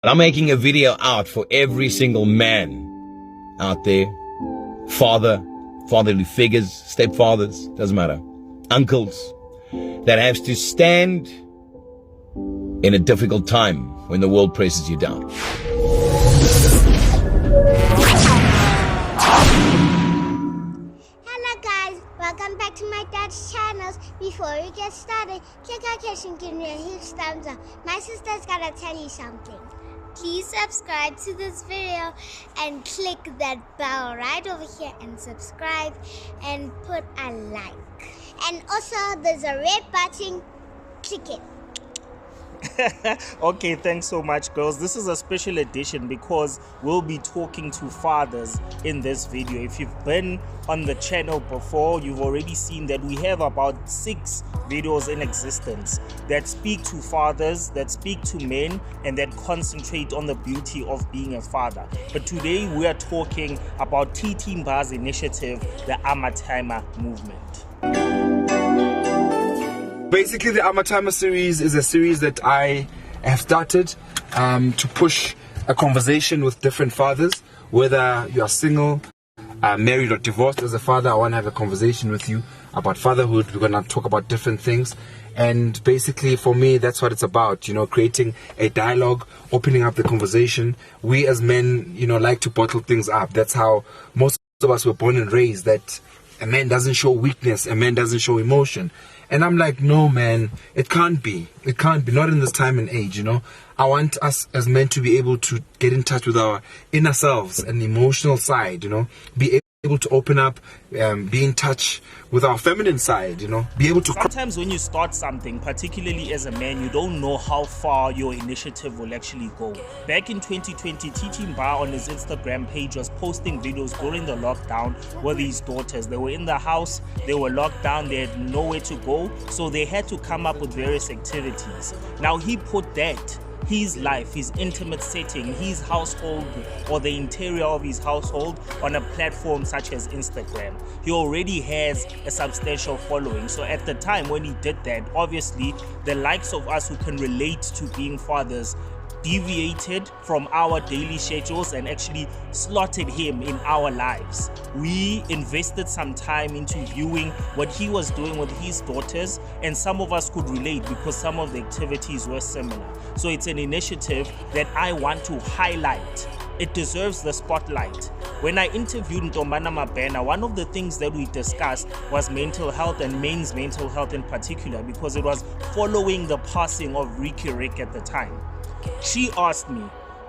I'm making a video out for every single man out there. Fatherly figures, stepfathers, doesn't matter. Uncles that has to stand in a difficult time when the world presses you down. Hello guys, welcome back to my dad's channel. Before we get started, click our cash and give me a huge thumbs up. My sister's gotta tell you something. Please subscribe to this video and click that bell right over here and subscribe and put a like. And also there's a red button, click it. Okay, thanks so much, girls. This is a special edition because we'll be talking to fathers in this video. If you've been on the channel before, you've already seen that we have about 6 videos in existence that speak to fathers, that speak to men, and that concentrate on the beauty of being a father. But today we are talking about TT Mbha's initiative, the Amatyma Movement. Basically, the Amatyma series is a series that I have started to push a conversation with different fathers. Whether you are single, married or divorced as a father, I want to have a conversation with you about fatherhood. We're going to talk about different things. And basically, for me, that's what it's about, you know, creating a dialogue, opening up the conversation. We as men, you know, like to bottle things up. That's how most of us were born and raised, that a man doesn't show weakness, a man doesn't show emotion. And I'm like, no, man, it can't be. It can't be, not in this time and age, you know. I want us as men to be able to get in touch with our inner selves and the emotional side, you know. Be able to open up, be in touch with our feminine side, you know. Be able to... Sometimes when you start something, particularly as a man, you don't know how far your initiative will actually go. Back in 2020, TT Mbha on his Instagram page was posting videos during the lockdown with his daughters. They were in the house, they were locked down, they had nowhere to go, so they had to come up with various activities. Now he put that, his life, his intimate setting, his household or the interior of his household on a platform such as Instagram. He already has a substantial following. So at the time when he did that, obviously the likes of us who can relate to being fathers deviated from our daily schedules and actually slotted him in our lives. We invested some time into viewing what he was doing with his daughters, and some of us could relate because some of the activities were similar. So it's an initiative that I want to highlight. It deserves the spotlight. When I interviewed 𝐼𝐻 Movement, one of the things that we discussed was mental health and men's mental health in particular, because it was following the passing of 𝐌𝐿𝐷𝐿 at the time. She asked me,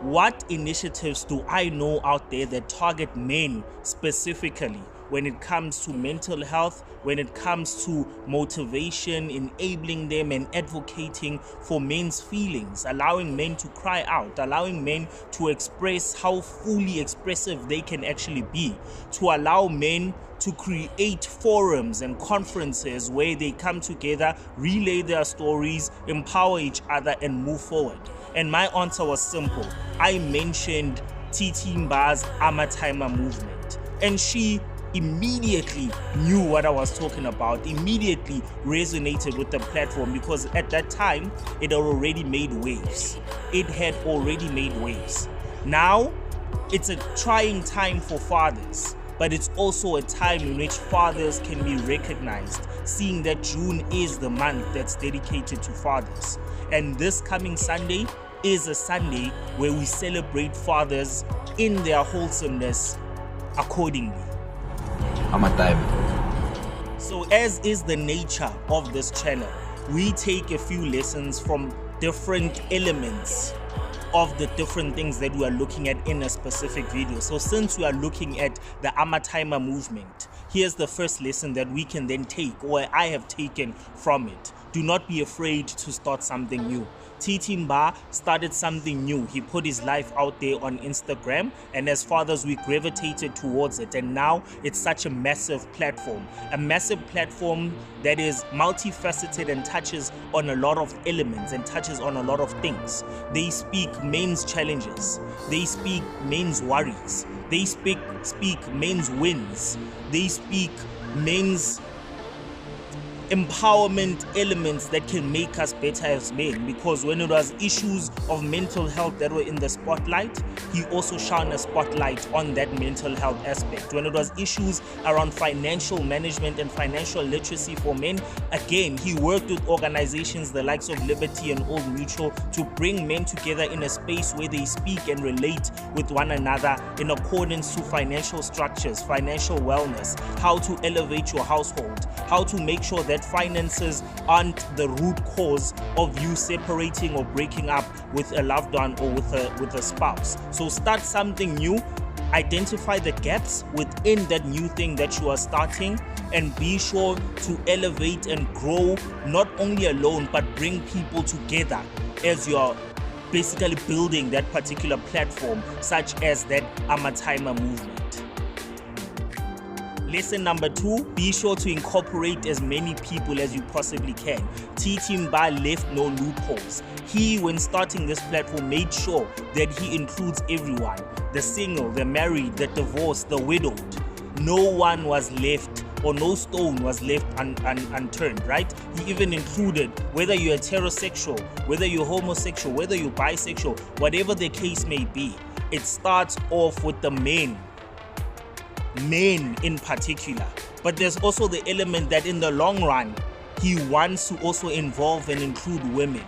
what initiatives do I know out there that target men specifically when it comes to mental health, when it comes to motivation, enabling them and advocating for men's feelings, allowing men to cry out, allowing men to express how fully expressive they can actually be, to allow men to create forums and conferences where they come together, relay their stories, empower each other and move forward. And my answer was simple. I mentioned TT Mbha's Amatyma Movement, and she immediately knew what I was talking about, immediately resonated with the platform, because at that time it had already made waves. It had already made waves. Now it's a trying time for fathers, but it's also a time in which fathers can be recognized, seeing that June is the month that's dedicated to fathers. And this coming Sunday is a Sunday where we celebrate fathers in their wholesomeness accordingly. Amatyma. So as is the nature of this channel, we take a few lessons from different elements of the different things that we are looking at in a specific video. So since we are looking at the Amatyma Movement, here's the first lesson that we can then take, or I have taken from it. Do not be afraid to start something new. TT Mbha started something new. He put his life out there on Instagram, and as fathers we gravitated towards it, and now it's such a massive platform that is multifaceted and touches on a lot of elements and touches on a lot of things. They speak men's challenges, they speak men's worries, they speak men's wins, they speak men's empowerment elements that can make us better as men, because when it was issues of mental health that were in the spotlight, he also shone a spotlight on that mental health aspect. When it was issues around financial management and financial literacy for men, again, he worked with organizations the likes of Liberty and Old Mutual to bring men together in a space where they speak and relate with one another in accordance to financial structures, financial wellness, how to elevate your household, how to make sure that finances aren't the root cause of you separating or breaking up with a loved one or with a spouse. So start something new, identify the gaps within that new thing that you are starting, and be sure to elevate and grow, not only alone but bring people together as you are basically building that particular platform, such as that Amatyma movement. Lesson number 2, be sure to incorporate as many people as you possibly can. TT Mbha left no loopholes. He, when starting this platform, made sure that he includes everyone. The single, the married, the divorced, the widowed. No one was left, or no stone was left unturned, right? He even included whether you're heterosexual, whether you're homosexual, whether you're bisexual, whatever the case may be. It starts off with the men in particular, but there's also the element that in the long run he wants to also involve and include women,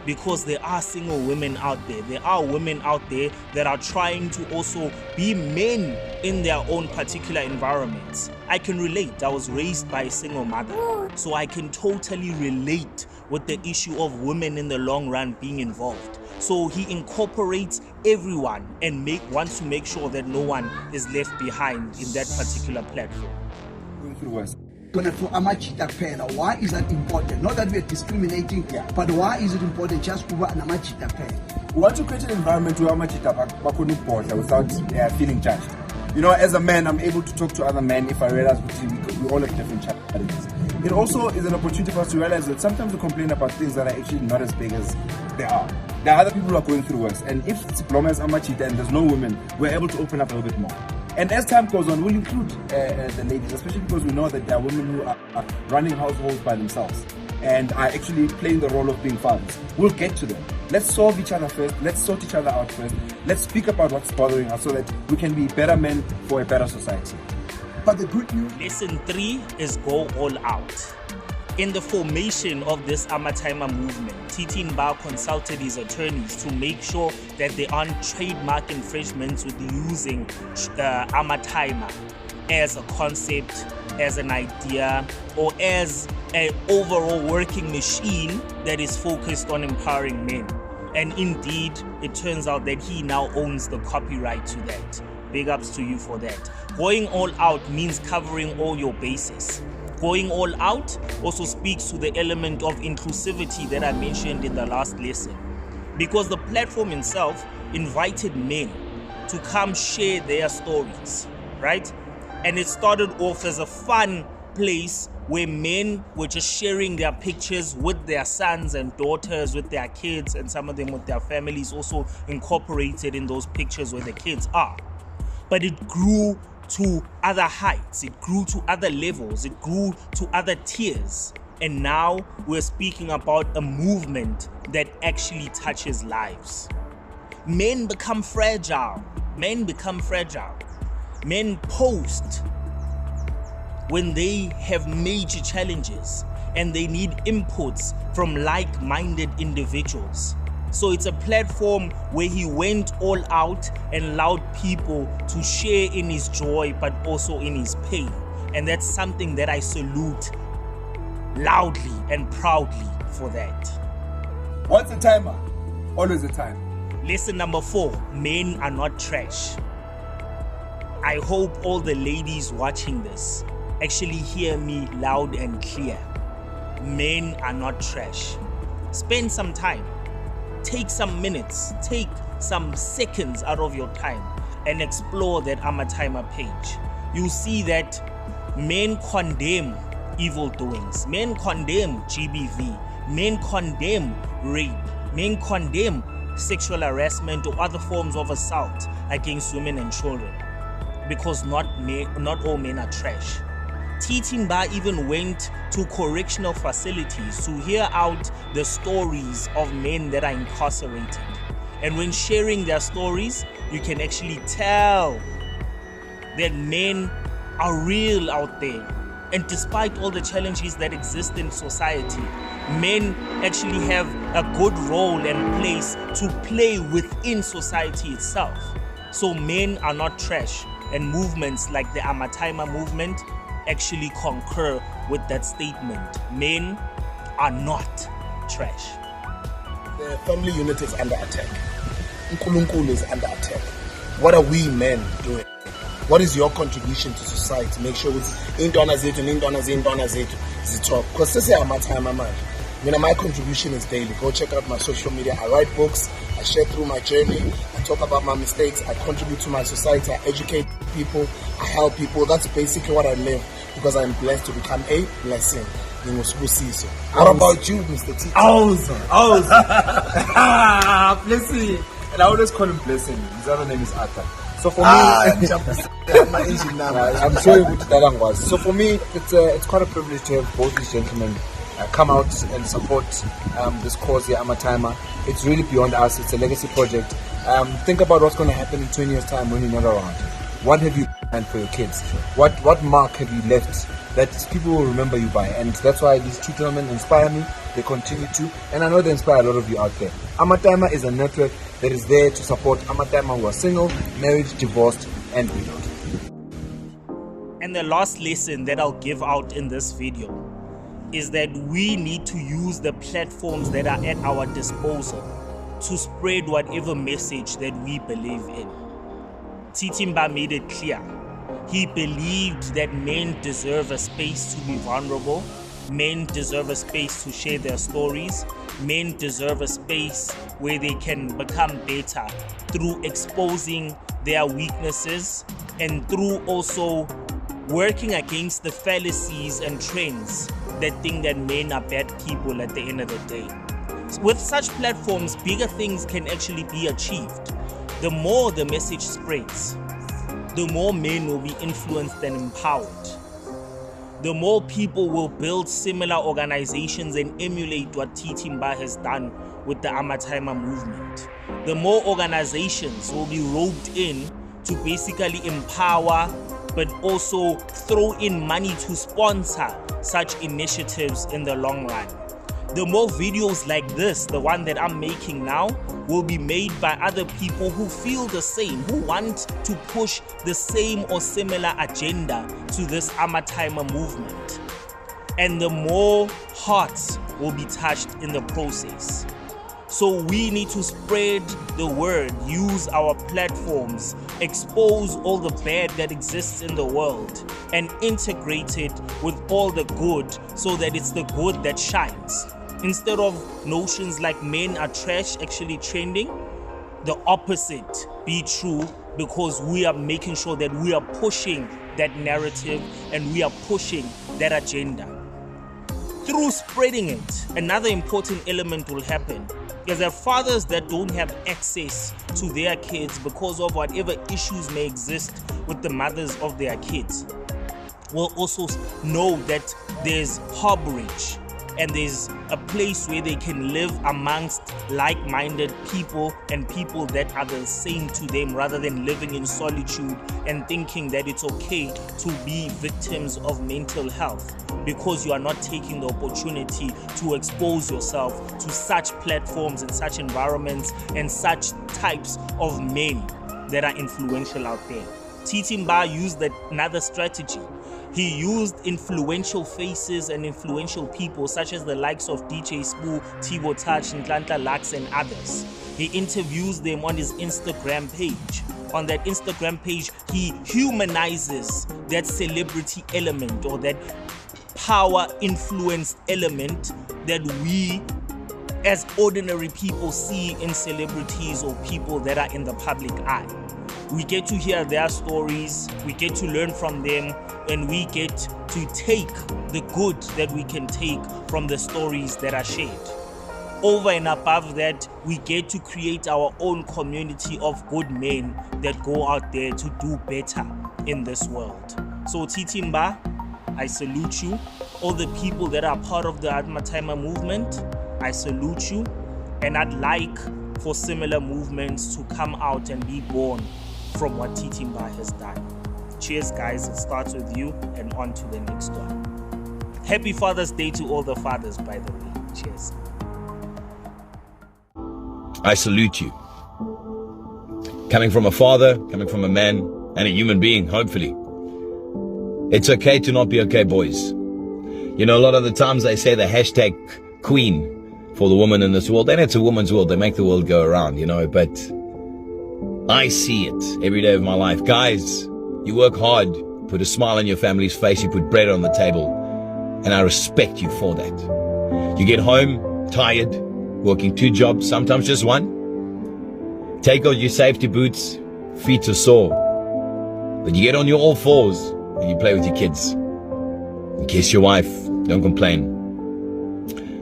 because there are single women out there. There are women out there that are trying to also be men in their own particular environments. I can relate. I was raised by a single mother, so I can totally relate with the issue of women in the long run being involved. So he incorporates everyone and wants to make sure that no one is left behind in that particular platform. For Amatyma, why is that important? Not that we are discriminating, but why is it important just to an Amatyma? We want to create an environment where Amatyma without feeling judged. You know, as a man, I'm able to talk to other men if I realize we all have different challenges. It also is an opportunity for us to realize that sometimes we complain about things that are actually not as big as they are. There are other people who are going through worse, and if it's Bloma as Amatyma and there's no women, we're able to open up a little bit more. And as time goes on, we'll include the ladies, especially because we know that there are women who are running households by themselves and are actually playing the role of being fathers. We'll get to them. Let's solve each other first. Let's sort each other out first. Let's speak about what's bothering us so that we can be better men for a better society. But the good news... Lesson 3 is go all out. In the formation of this Amatyma movement, TT Mbha consulted his attorneys to make sure that there aren't trademark infringements with using Amatyma as a concept, as an idea, or as an overall working machine that is focused on empowering men. And indeed, it turns out that he now owns the copyright to that. Big ups to you for that. Going all out means covering all your bases. Going all out also speaks to the element of inclusivity that I mentioned in the last lesson, because the platform itself invited men to come share their stories, right? And it started off as a fun place where men were just sharing their pictures with their sons and daughters, with their kids, and some of them with their families also incorporated in those pictures where the kids are. But it grew to other heights, it grew to other levels, it grew to other tiers. And now we're speaking about a movement that actually touches lives. Men become fragile. Men become fragile. Men post when they have major challenges and they need inputs from like-minded individuals. So it's a platform where he went all out and allowed people to share in his joy but also in his pain. And that's something that I salute loudly and proudly for that. Once a timer, always a time. Lesson number 4, men are not trash. I hope all the ladies watching this actually hear me loud and clear. Men are not trash. Spend some time. Take some minutes, take some seconds out of your time and explore that Amatyma page. You see that men condemn evil doings, men condemn GBV, men condemn rape, men condemn sexual harassment or other forms of assault against women and children, because not all men are trash. TT Mbha even went to correctional facilities to hear out the stories of men that are incarcerated. And when sharing their stories, you can actually tell that men are real out there. And despite all the challenges that exist in society, men actually have a good role and place to play within society itself. So men are not trash, and movements like the Amatyma Movement actually concur with that statement. Men are not trash. The family unit is under attack. Nkulunkulu is under attack. What are we men doing? What is your contribution to society? Make sure it's intwana zethu zitop. Because this is Amatyma man. My contribution is daily. Go check out my social media. I write books. I share through my journey. I talk about my mistakes. I contribute to my society. I educate people. I help people. That's basically what I live, because I'm blessed to become a blessing. What about you, Mr. T? Blessing. And I always call him Blessing. His other name is Arthur. So for me, I'm sure you would that. So for me, it's quite a privilege to have both these gentlemen come out and support this cause here, Amatyma. It's really beyond us. It's a legacy project. Think about what's going to happen in 20 years' time when you're not around. What have you done for your kids? What mark have you left that people will remember you by? And that's why these two gentlemen inspire me. They continue to, and I know they inspire a lot of you out there. Amatyma is a network that is there to support Amatyma who are single, married, divorced, and widowed. And the last lesson that I'll give out in this video is that we need to use the platforms that are at our disposal to spread whatever message that we believe in. TT Mbha made it clear. He believed that men deserve a space to be vulnerable. Men deserve a space to share their stories. Men deserve a space where they can become better through exposing their weaknesses and through also working against the fallacies and trends that think that men are bad people at the end of the day. With such platforms, bigger things can actually be achieved. The more the message spreads, the more men will be influenced and empowered. The more people will build similar organizations and emulate what TT Mbha has done with the Amatyma Movement. The more organizations will be roped in to basically empower, but also throw in money to sponsor such initiatives in the long run. The more videos like this, the one that I'm making now, will be made by other people who feel the same, who want to push the same or similar agenda to this Amatyma movement. And the more hearts will be touched in the process. So we need to spread the word, use our platforms, expose all the bad that exists in the world, and integrate it with all the good so that it's the good that shines. Instead of notions like men are trash actually trending, the opposite be true, because we are making sure that we are pushing that narrative and we are pushing that agenda. Through spreading it, another important element will happen. There are fathers that don't have access to their kids because of whatever issues may exist with the mothers of their kids. Will also know that there's harborage and there's a place where they can live amongst like-minded people and people that are the same to them, rather than living in solitude and thinking that it's okay to be victims of mental health because you are not taking the opportunity to expose yourself to such platforms and such environments and such types of men that are influential out there. TT Mbha used another strategy. He used influential faces and influential people such as the likes of DJ Spoo, Tibo Touch, Nhlanhla Lux, and others. He interviews them on his Instagram page. On that Instagram page, he humanizes that celebrity element or that power influence element that we as ordinary people see in celebrities or people that are in the public eye. We get to hear their stories, we get to learn from them, and we get to take the good that we can take from the stories that are shared. Over and above that, we get to create our own community of good men that go out there to do better in this world. So TT Mbha, I salute you. All the people that are part of the Amatyma movement, I salute you. And I'd like for similar movements to come out and be born from what TT Mbha has done. Cheers, guys. It starts with you and on to the next one. Happy Father's Day to all the fathers, by the way. Cheers. I salute you. Coming from a father, coming from a man, and a human being, hopefully. It's okay to not be okay, boys. You know, a lot of the times they say the hashtag queen for the woman in this world, and it's a woman's world. They make the world go around, you know, but I see it every day of my life. Guys, you work hard, put a smile on your family's face, you put bread on the table, and I respect you for that. You get home tired, working 2 jobs, sometimes just 1. Take out your safety boots, feet are sore, but you get on your all fours and you play with your kids. You kiss your wife, don't complain.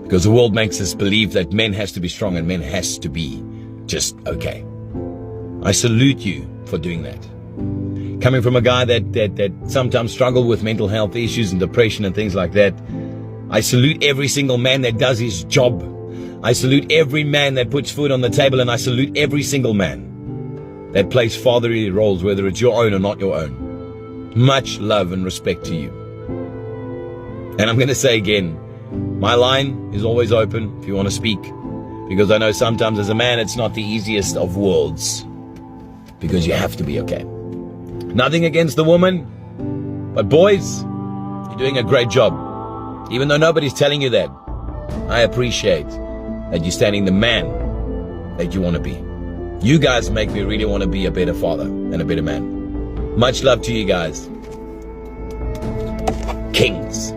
Because the world makes us believe that men has to be strong and men has to be just okay. I salute you for doing that. Coming from a guy that sometimes struggled with mental health issues and depression and things like that, I salute every single man that does his job. I salute every man that puts food on the table, and I salute every single man that plays fatherly roles, whether it's your own or not your own. Much love and respect to you. And I'm going to say again, my line is always open if you want to speak, because I know sometimes as a man it's not the easiest of worlds, because you have to be okay. Nothing against the woman, but boys, you're doing a great job. Even though nobody's telling you that, I appreciate that you're standing the man that you want to be. You guys make me really want to be a better father and a better man. Much love to you guys. Kings.